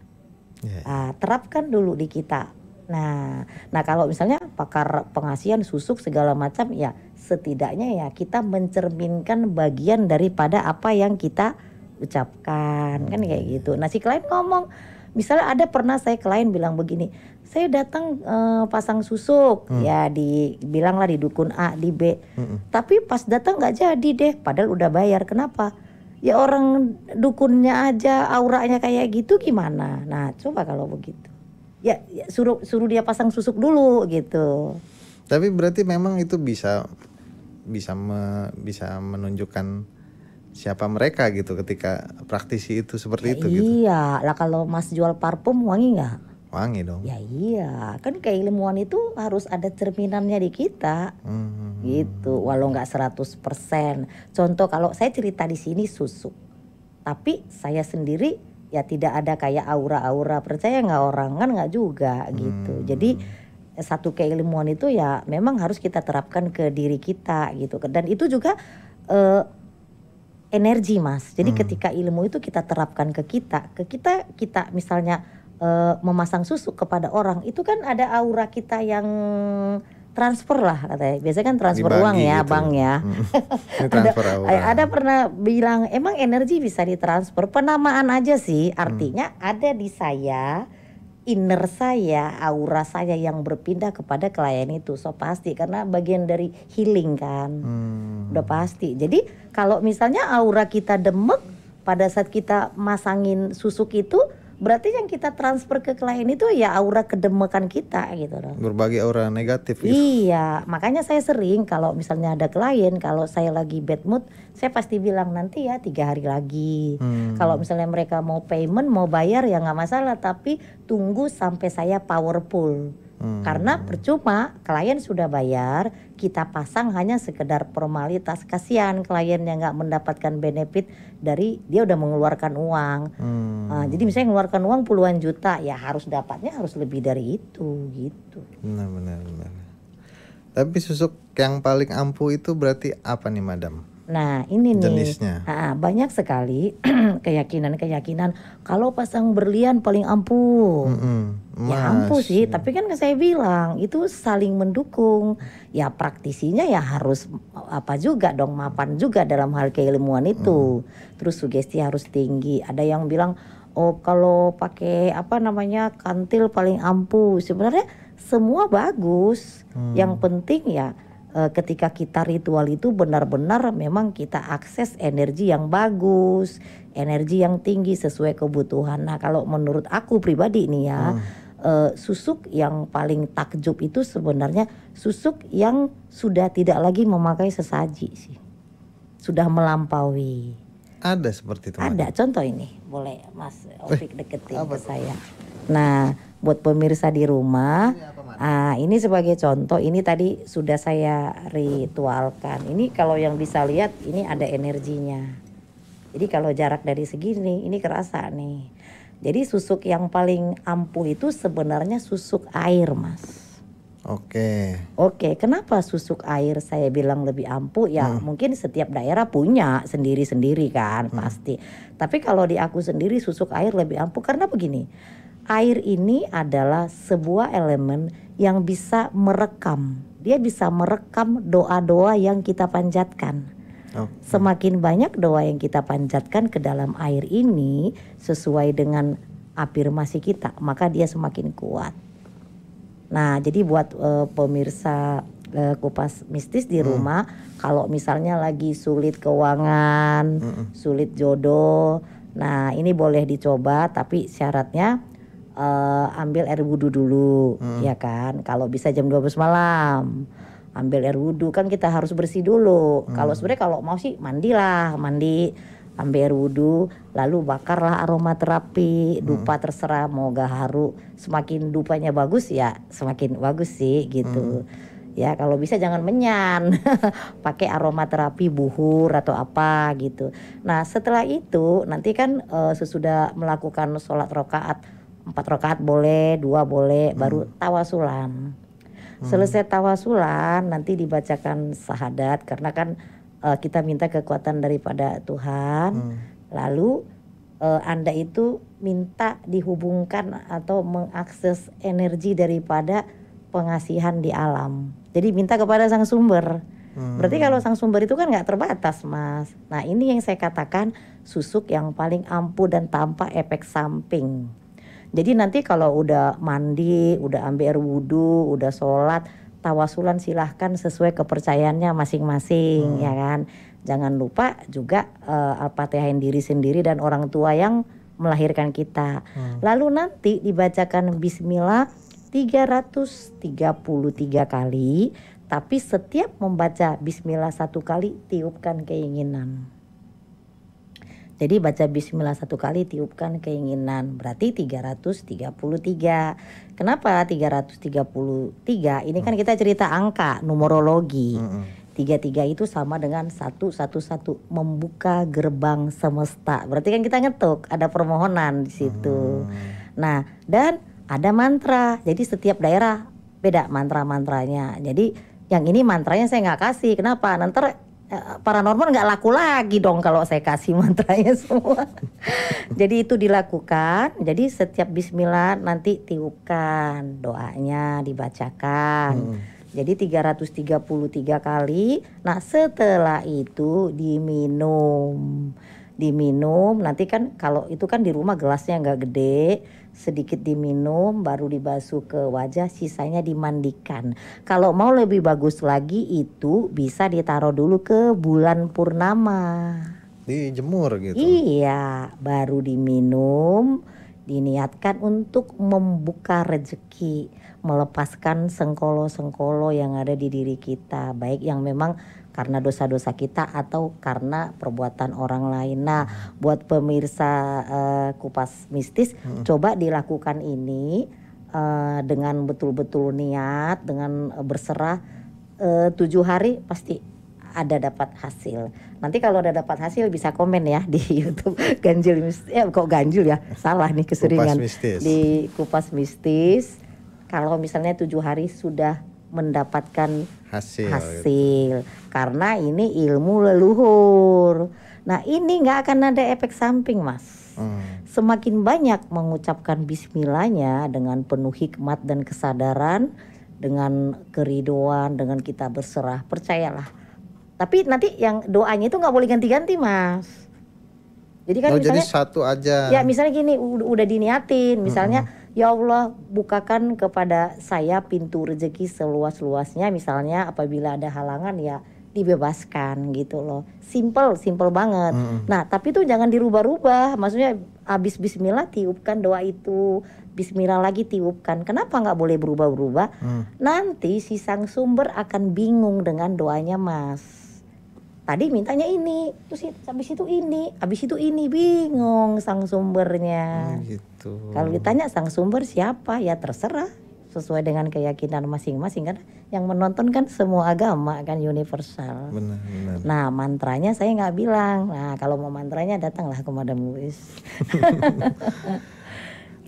Terapkan dulu di kita. Nah kalau misalnya pakar pengasihan susuk segala macam ya setidaknya ya kita mencerminkan bagian daripada apa yang kita ucapkan kan kayak gitu. Nah si klien ngomong, misalnya ada pernah saya klien bilang begini, saya datang pasang susuk ya bilanglah di dukun A di B, tapi pas datang nggak jadi deh, padahal udah bayar. Kenapa? Ya orang dukunnya aja auranya kayak gitu gimana? Nah coba kalau begitu, ya suruh dia pasang susuk dulu gitu. Tapi berarti memang itu bisa menunjukkan siapa mereka gitu ketika praktisi itu seperti itu gitu. Iya lah, kalau Mas jual parfum wangi nggak? Wangi dong. Ya iya, kan keilmuan itu harus ada cerminannya di kita. Gitu, walau nggak 100%. Contoh kalau saya cerita di sini susuk, tapi saya sendiri ya tidak ada kayak aura-aura, percaya nggak orang kan nggak juga gitu. Jadi satu keilmuan itu ya memang harus kita terapkan ke diri kita gitu. Dan itu juga energi Mas. Jadi ketika ilmu itu kita terapkan ke kita misalnya memasang susuk kepada orang, itu kan ada aura kita yang transfer lah katanya. Biasanya kan transfer Dibagi uang ya, gitu. Bang ya. Transfer aura. Ada pernah bilang emang energi bisa ditransfer, penamaan aja sih. Artinya ada di saya, inner saya, aura saya yang berpindah kepada klien itu. So pasti karena bagian dari healing kan. Udah pasti. Jadi kalau misalnya aura kita demek pada saat kita masangin susuk itu, berarti yang kita transfer ke klien itu ya aura kedemekan kita gitu loh. Berbagi aura negatif gitu. Iya, makanya saya sering kalau misalnya ada klien, kalau saya lagi bad mood, saya pasti bilang nanti ya 3 hari lagi. Kalau misalnya mereka mau payment, mau bayar ya nggak masalah, tapi tunggu sampai saya powerful. Karena percuma klien sudah bayar, kita pasang hanya sekedar formalitas. Kasihan klien yang nggak mendapatkan benefit dari dia udah mengeluarkan uang. Jadi misalnya mengeluarkan uang puluhan juta, ya harus dapatnya harus lebih dari itu gitu. Benar. Tapi susuk yang paling ampuh itu berarti apa nih Madam? Nah ini nih jenisnya. Banyak sekali keyakinan kalau pasang berlian paling ampuh. Ya ampuh sih, tapi kan saya bilang itu saling mendukung. Ya praktisinya ya harus apa juga dong, mapan juga dalam hal keilmuan itu. Terus sugesti harus tinggi. Ada yang bilang oh kalau pakai kantil paling ampuh. Sebenarnya semua bagus. Yang penting ya ketika kita ritual itu benar-benar memang kita akses energi yang bagus, energi yang tinggi sesuai kebutuhan. Nah kalau menurut aku pribadi nih ya, susuk yang paling takjub itu sebenarnya susuk yang sudah tidak lagi memakai sesaji sih, sudah melampaui. Ada seperti itu. Ada contoh ini, boleh Mas Opik deketin ke saya. Nah buat pemirsa di rumah. Ini apa, Man? Ini sebagai contoh, ini tadi sudah saya ritualkan. Ini kalau yang bisa lihat, ini ada energinya. Jadi kalau jarak dari segini, ini kerasa nih. Jadi susuk yang paling ampuh itu sebenarnya susuk air, Mas. Oke, kenapa susuk air saya bilang lebih ampuh? Ya mungkin setiap daerah punya sendiri-sendiri kan, pasti. Tapi kalau di aku sendiri susuk air lebih ampuh karena begini. Air ini adalah sebuah elemen yang bisa merekam. Dia bisa merekam doa-doa yang kita panjatkan. Semakin banyak doa yang kita panjatkan ke dalam air ini sesuai dengan afirmasi kita, maka dia semakin kuat. Nah, jadi buat pemirsa Kupas Mistis di rumah, kalau misalnya lagi sulit keuangan, sulit jodoh, nah ini boleh dicoba, tapi syaratnya ambil air wudhu dulu, ya kan? Kalau bisa jam 12 malam. Ambil air wudhu, kan kita harus bersih dulu. Kalau sebenarnya kalau mau sih mandi, ambil air wudhu, lalu bakarlah aromaterapi, dupa terserah mau gaharu. Semakin dupanya bagus ya semakin bagus sih gitu. Ya kalau bisa jangan menyan, pakai aromaterapi buhur atau apa gitu. Nah setelah itu nanti kan sesudah melakukan sholat rakaat, 4 rakaat boleh, 2 boleh, baru tawasulan. Selesai tawasulan nanti dibacakan syahadat karena kan kita minta kekuatan daripada Tuhan. Lalu Anda itu minta dihubungkan atau mengakses energi daripada pengasihan di alam. Jadi minta kepada sang sumber. Berarti kalau sang sumber itu kan nggak terbatas, Mas. Nah ini yang saya katakan susuk yang paling ampuh dan tanpa efek samping. Jadi nanti kalau udah mandi, udah ambil air wudhu, udah sholat, tawasulan silahkan sesuai kepercayaannya masing-masing, ya kan. Jangan lupa juga al-fatihahin diri sendiri dan orang tua yang melahirkan kita. Lalu nanti dibacakan bismillah 333 kali, tapi setiap membaca bismillah 1 kali tiupkan keinginan. Jadi baca bismillah 1 kali tiupkan keinginan, berarti 333. Kenapa 333? Ini kan kita cerita angka, numerologi. 33 itu sama dengan 111, membuka gerbang semesta. Berarti kan kita ngetuk, ada permohonan di situ. Nah, dan ada mantra. Jadi setiap daerah beda mantra-mantranya. Jadi yang ini mantranya saya nggak kasih. Kenapa? Nanti paranormal nggak laku lagi dong kalau saya kasih mantranya semua. Jadi itu dilakukan. Jadi setiap bismillah nanti tiupkan, doanya dibacakan. Jadi 333 kali. Nah setelah itu diminum nanti kan kalau itu kan di rumah gelasnya nggak gede, sedikit diminum baru dibasuh ke wajah, sisanya dimandikan. Kalau mau lebih bagus lagi itu bisa ditaruh dulu ke bulan purnama, dijemur gitu. Iya, baru diminum, diniatkan untuk membuka rezeki, melepaskan sengkolo-sengkolo yang ada di diri kita, baik yang memang karena dosa-dosa kita atau karena perbuatan orang lain. Nah, buat pemirsa Kupas Mistis, coba dilakukan ini dengan betul-betul niat, dengan berserah 7 hari pasti ada dapat hasil. Nanti kalau ada dapat hasil bisa komen ya di YouTube Ganjil Mistis. Kok ganjil ya? Salah nih keseringan. Di Kupas Mistis. Kalau misalnya 7 hari sudah mendapatkan hasil gitu. Karena ini ilmu leluhur. Nah ini nggak akan ada efek samping, Mas. Semakin banyak mengucapkan bismillahnya dengan penuh hikmat dan kesadaran, dengan keridoan, dengan kita berserah, percayalah. Tapi nanti yang doanya itu nggak boleh ganti-ganti, Mas. Jadi kan misalnya, jadi satu aja. Ya misalnya gini, udah diniatin, misalnya ya Allah bukakan kepada saya pintu rezeki seluas-luasnya, misalnya apabila ada halangan ya dibebaskan gitu loh. Simple banget. Nah tapi itu jangan dirubah-rubah, maksudnya habis bismillah tiupkan doa itu, bismillah lagi tiupkan. Kenapa nggak boleh berubah-berubah? Nanti si sang sumber akan bingung dengan doanya, Mas. tadi mintanya ini, terus habis itu ini, bingung sang sumbernya. Gitu. Kalau ditanya sang sumber siapa, ya terserah sesuai dengan keyakinan masing-masing kan. Yang menonton kan semua agama kan universal. Benar. Nah mantranya saya nggak bilang. Nah kalau mau mantranya datanglah ke Madam Muiz.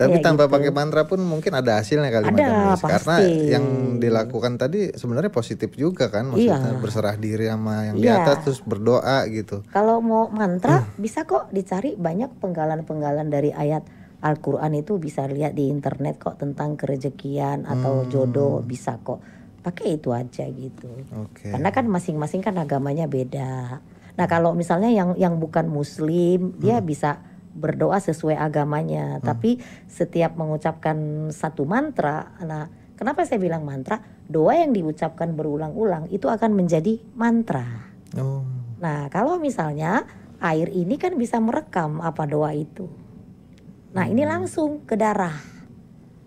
Tapi Ya, tanpa gitu. pakai mantra pun mungkin ada hasilnya kali Ada, Madam Muiz. Karena pasti. yang dilakukan tadi sebenarnya positif juga kan, maksudnya Iya. berserah diri sama yang di Iya. atas terus berdoa gitu. Kalau mau mantra bisa kok dicari, banyak penggalan-penggalan dari ayat Al-Quran itu, bisa lihat di internet kok tentang kerejekian atau jodoh, bisa kok. Pakai itu aja gitu. Oke. Karena kan masing-masing kan agamanya beda. Nah kalau misalnya yang bukan muslim, dia bisa berdoa sesuai agamanya. Tapi setiap mengucapkan satu mantra, nah kenapa saya bilang mantra? Doa yang diucapkan berulang-ulang itu akan menjadi mantra. Oh. Nah kalau misalnya air ini kan bisa merekam apa doa itu. Nah ini langsung ke darah.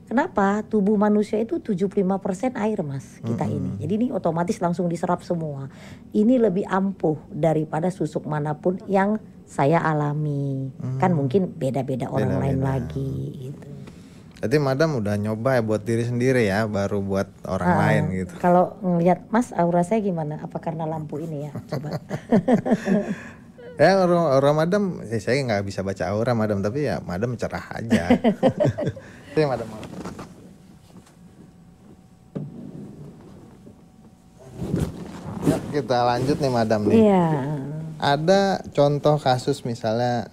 Kenapa? Tubuh manusia itu 75% air mas, kita ini. Jadi ini otomatis langsung diserap semua. Ini lebih ampuh daripada susuk manapun yang saya alami. Kan mungkin beda-beda orang lain lagi gitu. Jadi Madam udah nyoba ya buat diri sendiri ya, baru buat orang lain gitu. Kalau ngelihat mas aura saya gimana? Apa karena lampu ini ya? Coba. Ya aura Madam, saya nggak bisa baca aura Madam, tapi ya Madam cerah aja. Itu yang Madam mau. Yuk kita lanjut nih Madam nih. Iya. Ada contoh kasus misalnya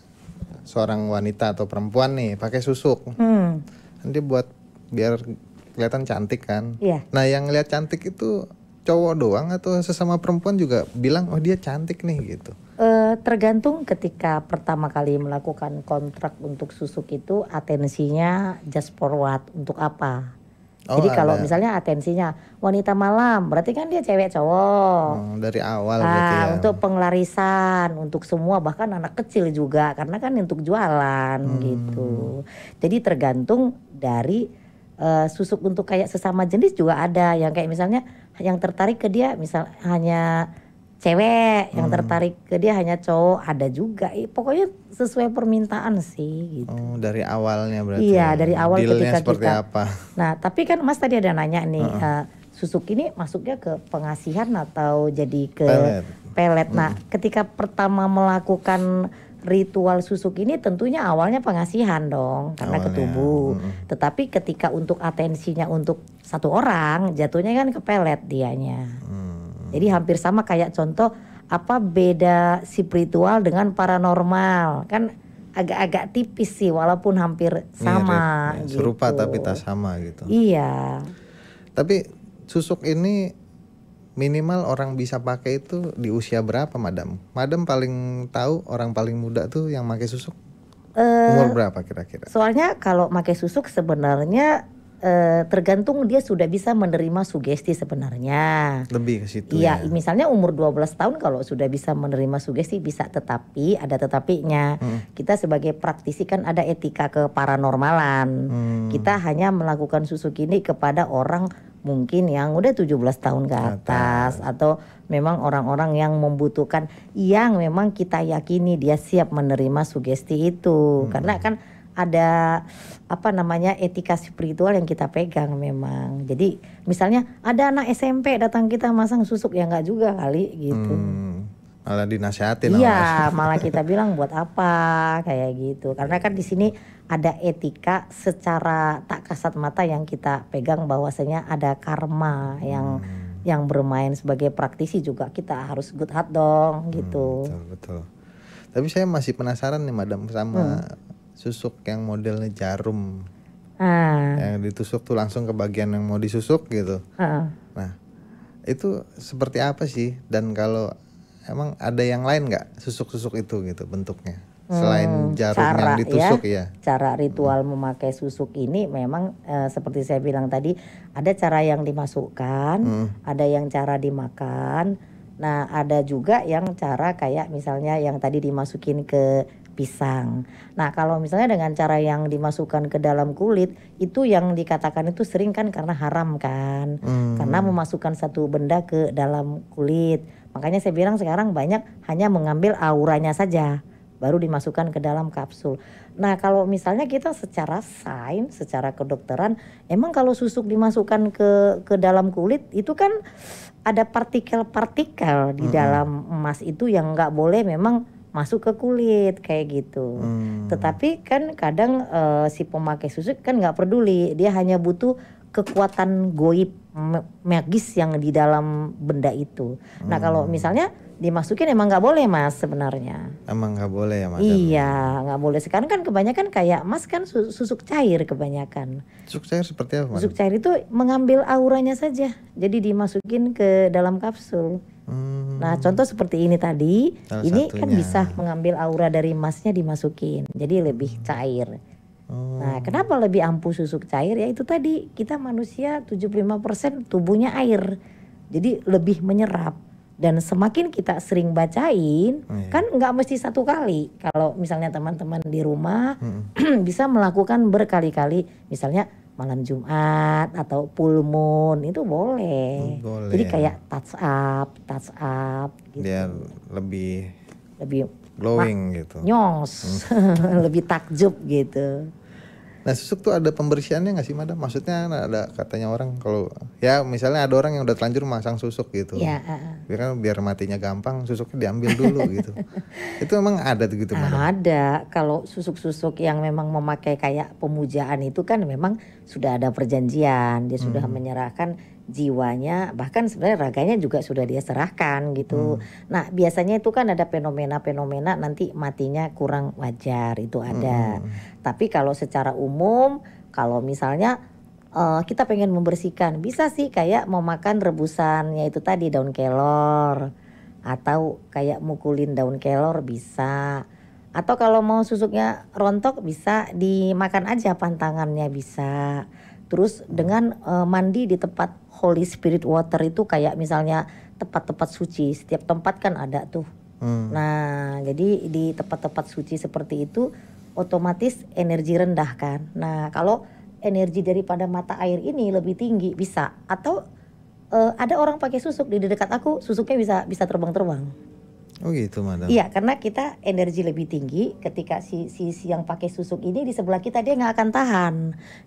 seorang wanita atau perempuan nih pakai susuk. Nanti buat biar kelihatan cantik kan. Iya. Nah yang lihat cantik itu cowok doang atau sesama perempuan juga bilang oh dia cantik nih gitu. Tergantung ketika pertama kali melakukan kontrak untuk susuk itu atensinya just for what, untuk apa. Oh, Jadi kalau ada. misalnya atensinya wanita malam, berarti kan dia cewek cowok. Dari awal berarti ya. Untuk pengelarisan, untuk semua, bahkan anak kecil juga, karena kan untuk jualan gitu. Jadi tergantung dari susuk untuk kayak sesama jenis juga ada, yang kayak misalnya yang tertarik ke dia misal hanya cewek, yang tertarik ke dia hanya cowok, ada juga. Pokoknya sesuai permintaan sih gitu. Oh, dari awalnya berarti. Iya, dari awal Dealnya ketika seperti kita. apa? Nah, tapi kan Mas tadi ada nanya nih, susuk ini masuknya ke pengasihan atau jadi ke pelet. Nah, ketika pertama melakukan ritual susuk ini tentunya awalnya pengasihan dong, karena ke tubuh. Tetapi ketika untuk atensinya untuk satu orang, jatuhnya kan ke pelet dianya. Jadi hampir sama kayak contoh apa beda spiritual dengan paranormal, kan agak-agak tipis sih walaupun hampir sama Mirip, ya. gitu. Serupa tapi tak sama gitu. Iya. Tapi susuk ini minimal orang bisa pakai itu di usia berapa Madam? Madam paling tahu orang paling muda tuh yang pakai susuk umur berapa kira-kira? Soalnya kalau pakai susuk sebenarnya tergantung dia sudah bisa menerima sugesti sebenarnya. Lebih ke situ Iya, ya. misalnya umur 12 tahun kalau sudah bisa menerima sugesti bisa, tetapi ada tetapinya. Kita sebagai praktisi kan ada etika keparanormalan. Kita hanya melakukan susuk ini kepada orang mungkin yang udah 17 tahun ke atas atau memang orang-orang yang membutuhkan, yang memang kita yakini dia siap menerima sugesti itu. Karena kan ada apa namanya etika spiritual yang kita pegang memang. Jadi misalnya ada anak SMP datang kita masang susuk, ya enggak juga kali gitu. Malah dinasehatin. Iya, malah kita bilang buat apa kayak gitu. Karena kan di sini ada etika secara tak kasat mata yang kita pegang, bahwasanya ada karma yang bermain sebagai praktisi juga kita harus good heart dong gitu. Betul. Tapi saya masih penasaran nih Madam sama susuk yang modelnya jarum. Yang ditusuk tuh langsung ke bagian yang mau disusuk gitu. Nah, itu seperti apa sih? Dan kalau emang ada yang lain nggak susuk-susuk itu gitu bentuknya? Selain jarum yang ditusuk ya. Cara ritual memakai susuk ini memang seperti saya bilang tadi, ada cara yang dimasukkan, ada yang cara dimakan. Nah, ada juga yang cara kayak misalnya yang tadi dimasukin ke pisang. Nah, kalau misalnya dengan cara yang dimasukkan ke dalam kulit, itu yang dikatakan itu sering kan karena haram kan. Karena memasukkan satu benda ke dalam kulit. Makanya saya bilang sekarang banyak hanya mengambil auranya saja, baru dimasukkan ke dalam kapsul. Nah kalau misalnya kita secara sains, secara kedokteran, emang kalau susuk dimasukkan ke dalam kulit itu kan ada partikel-partikel di dalam emas itu yang nggak boleh memang masuk ke kulit kayak gitu. Tetapi kan kadang si pemakai susuk kan nggak peduli, dia hanya butuh kekuatan goib magis yang di dalam benda itu. Nah kalau misalnya dimasukin emang nggak boleh mas sebenarnya. Emang nggak boleh ya madam? Iya nggak boleh. Sekarang kan kebanyakan kayak mas kan susuk cair kebanyakan. Susuk cair seperti apa madam? Susuk cair itu mengambil auranya saja, jadi dimasukin ke dalam kapsul. Nah contoh seperti ini tadi, Salah ini kan satunya. bisa mengambil aura dari emasnya dimasukin, jadi lebih cair. Nah kenapa lebih ampuh susuk cair? Ya itu tadi, kita manusia 75% tubuhnya air, jadi lebih menyerap. Dan semakin kita sering bacain, kan nggak mesti satu kali. Kalau misalnya teman-teman di rumah bisa melakukan berkali-kali, misalnya malam Jumat atau full moon itu boleh. Boleh Jadi ya. kayak touch up gitu. Dia lebih Lebih glowing gitu. nyos, lebih takjub gitu. Nah susuk tuh ada pembersihannya nggak sih madam? Maksudnya ada katanya orang kalau ya misalnya ada orang yang udah terlanjur masang susuk gitu. Ya, Biar matinya gampang susuknya diambil dulu gitu. Itu emang ada tuh gitu madam? ada. Kalau susuk-susuk yang memang memakai kayak pemujaan itu kan memang sudah ada perjanjian. Dia sudah menyerahkan jiwanya, bahkan sebenarnya raganya juga sudah dia serahkan gitu. Nah biasanya itu kan ada fenomena-fenomena nanti matinya kurang wajar, itu ada. Tapi kalau secara umum, kalau misalnya kita pengen membersihkan, bisa sih kayak mau makan rebusannya itu tadi daun kelor, atau kayak mukulin daun kelor bisa. Atau kalau mau susuknya rontok bisa dimakan aja pantangannya bisa. Terus dengan mandi di tempat Holy Spirit water itu kayak misalnya tempat-tempat suci, setiap tempat kan ada tuh. Nah jadi di tempat-tempat suci seperti itu otomatis energi rendah kan. Nah kalau energi daripada mata air ini lebih tinggi bisa. Atau ada orang pakai susuk di dekat aku, susuknya bisa terbang-terbang. Oh gitu madam? Iya karena kita energi lebih tinggi, ketika si yang pakai susuk ini di sebelah kita dia nggak akan tahan.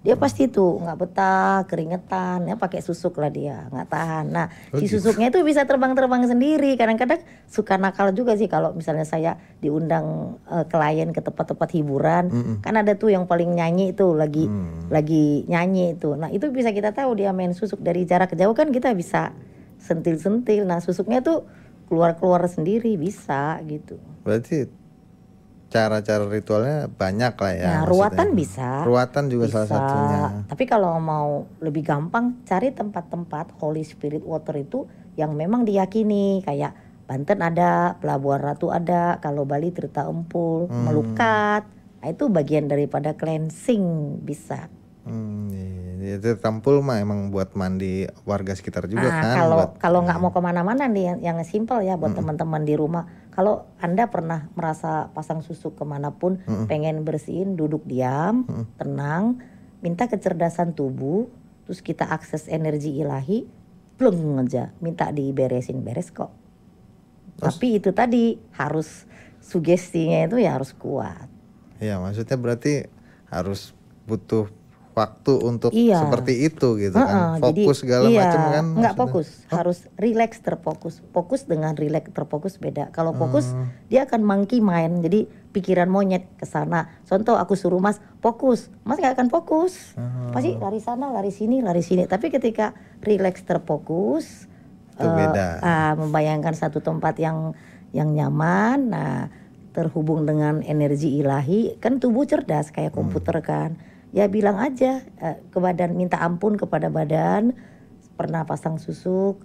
Dia pasti tuh nggak betah, keringetan, ya pakai susuk lah dia nggak tahan. Nah si susuknya itu bisa terbang-terbang sendiri. Kadang-kadang suka nakal juga sih kalau misalnya saya diundang klien ke tempat-tempat hiburan, kan ada tuh yang paling nyanyi itu lagi nyanyi itu. Nah itu bisa kita tahu dia main susuk dari jarak jauh kan kita bisa sentil-sentil. Nah susuknya tuh keluar sendiri bisa gitu. Berarti cara-cara ritualnya banyak lah ya. Nah, ruatan bisa. Ruatan juga bisa. salah satunya. Tapi kalau mau lebih gampang, cari tempat-tempat Holy Spirit water itu yang memang diyakini, kayak Banten ada, Pelabuhan Ratu ada, kalau Bali Tirta Empul, Melukat. Nah, itu bagian daripada cleansing bisa. Iya. Itu tampul mah emang buat mandi warga sekitar juga kan. Kalau nggak mau kemana-mana nih yang simpel ya buat teman-teman di rumah. Kalau Anda pernah merasa pasang susuk kemanapun, pengen bersihin, duduk diam, tenang, minta kecerdasan tubuh, terus kita akses energi ilahi, pleng aja, minta diberesin, beres kok. Tapi itu tadi harus sugestinya itu ya harus kuat. Iya maksudnya berarti harus butuh waktu untuk seperti itu gitu kan. Fokus segala macam kan. Enggak fokus, harus relax terfokus. Fokus dengan relax terfokus beda. Kalau fokus dia akan monkey mind, jadi pikiran monyet ke sana. Contoh aku suruh Mas fokus, Mas nggak akan fokus. Pasti lari sana, lari sini. Tapi ketika relax terfokus, itu beda. Membayangkan satu tempat yang nyaman, nah terhubung dengan energi ilahi, kan tubuh cerdas kayak komputer kan. Ya bilang aja ke badan, minta ampun kepada badan, pernah pasang susuk,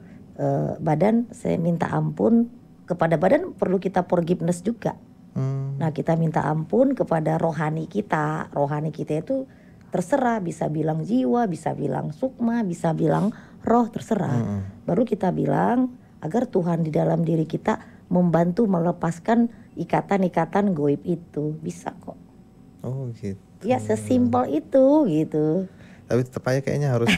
badan saya minta ampun kepada badan, perlu kita forgiveness juga. Nah kita minta ampun kepada rohani kita itu terserah, bisa bilang jiwa, bisa bilang sukma, bisa bilang roh, terserah. Baru kita bilang agar Tuhan di dalam diri kita membantu melepaskan ikatan-ikatan goib itu, bisa kok. Oh gitu. Ya sesimpel itu gitu. Tapi tetap aja kayaknya harus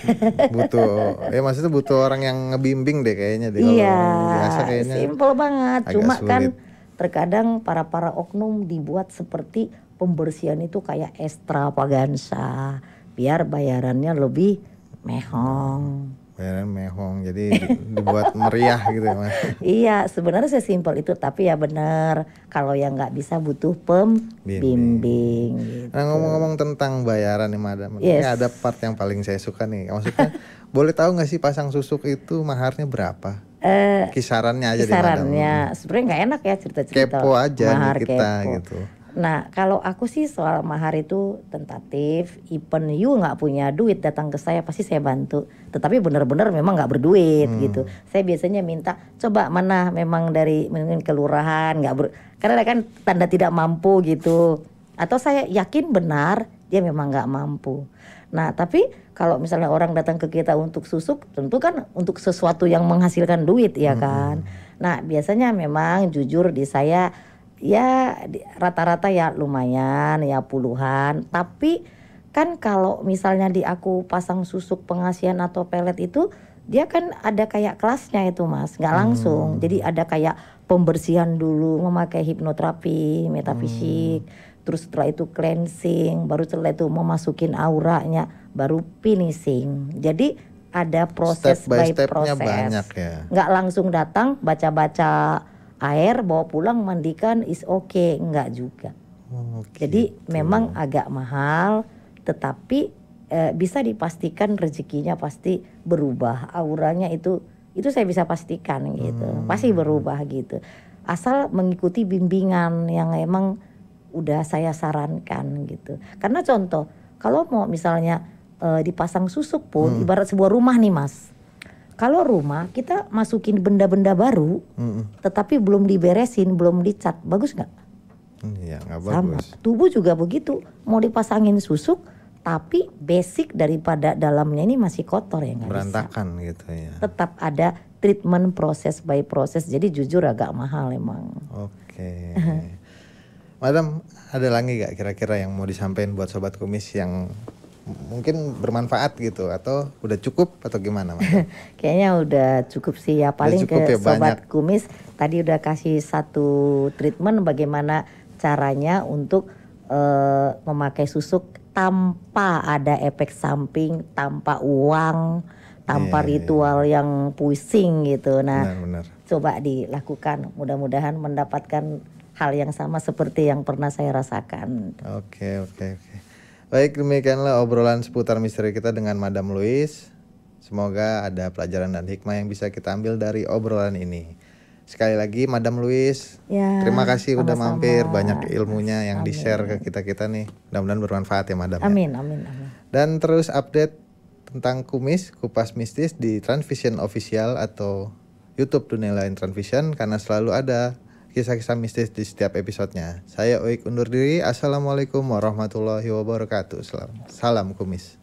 butuh, ya maksudnya butuh orang yang ngebimbing deh kayaknya deh. Kalau Iya, orang biasa kayaknya simple banget. agak Cuma kan sulit. terkadang para oknum dibuat seperti pembersihan itu kayak extravaganza, biar bayarannya lebih mehong. Bayaran mehong, jadi dibuat meriah gitu ya Mas. Iya, sebenarnya sesimpel itu, tapi ya benar kalau yang nggak bisa butuh pembimbing gitu. Nah ngomong-ngomong tentang bayaran nih Madam, ini Yes. ada part yang paling saya suka nih. Maksudnya boleh tahu nggak sih pasang susuk itu maharnya berapa? Kisarannya aja deh Madam. Kisarannya sebenarnya nggak enak ya cerita-cerita Kepo aja mahar nih kita kepo. gitu. Nah kalau aku sih soal mahar itu tentatif. Even you nggak punya duit datang ke saya pasti saya bantu. Tetapi benar-benar memang nggak berduit gitu. Saya biasanya minta coba mana memang dari mungkin kelurahan karena kan tanda tidak mampu gitu. Atau saya yakin benar dia memang nggak mampu. Nah tapi kalau misalnya orang datang ke kita untuk susuk, tentu kan untuk sesuatu yang menghasilkan duit ya kan. Nah biasanya memang jujur di saya ya rata-rata ya lumayan ya puluhan. Tapi kan kalau misalnya di aku pasang susuk pengasihan atau pelet itu dia kan ada kayak kelasnya itu Mas, nggak langsung. Jadi ada kayak pembersihan dulu memakai hipnoterapi, metafisik. Terus setelah itu cleansing, baru setelah itu memasukin auranya, baru finishing. Jadi ada proses Step by by stepnya proses. banyak ya. Nggak langsung datang baca-baca air bawa pulang mandikan is okay, enggak juga. Jadi memang agak mahal, tetapi bisa dipastikan rezekinya pasti berubah, auranya itu saya bisa pastikan gitu, pasti berubah gitu. Asal mengikuti bimbingan yang emang udah saya sarankan gitu. Karena contoh, kalau mau misalnya dipasang susuk pun ibarat sebuah rumah nih Mas. Kalau rumah kita masukin benda-benda baru, tetapi belum diberesin, belum dicat, bagus nggak? Iya nggak Sama. bagus. Tubuh juga begitu, mau dipasangin susuk, tapi basic daripada dalamnya ini masih kotor ya nggak bisa. Berantakan gitu ya. Tetap ada treatment proses by proses, jadi jujur agak mahal emang. Oke. Madam, ada lagi gak kira-kira yang mau disampaikan buat Sobat Kumis yang mungkin bermanfaat gitu, atau udah cukup atau gimana Madam? Kayaknya udah cukup sih ya, paling cukup ke ya, Sobat banyak. Kumis tadi udah kasih satu treatment bagaimana caranya untuk memakai susuk tanpa ada efek samping, tanpa uang, tanpa ritual yang pusing gitu. Nah, Benar-benar. coba dilakukan, mudah-mudahan mendapatkan hal yang sama seperti yang pernah saya rasakan. Oke. Baik, demikianlah obrolan seputar misteri kita dengan Madam Louise. Semoga ada pelajaran dan hikmah yang bisa kita ambil dari obrolan ini. Sekali lagi Madam Louise, Ya, terima kasih udah sama-sama. mampir, banyak ilmunya yang Amin. di-share ke kita-kita nih. Mudah-mudahan bermanfaat ya Madam. Ya. Amin. Dan terus update tentang kumis, kupas mistis di Transvision Official atau YouTube Dunia Lain Transvision, karena selalu ada kisah-kisah mistis di setiap episodenya. Saya Oik undur diri. Assalamualaikum warahmatullahi wabarakatuh. Salam kumis.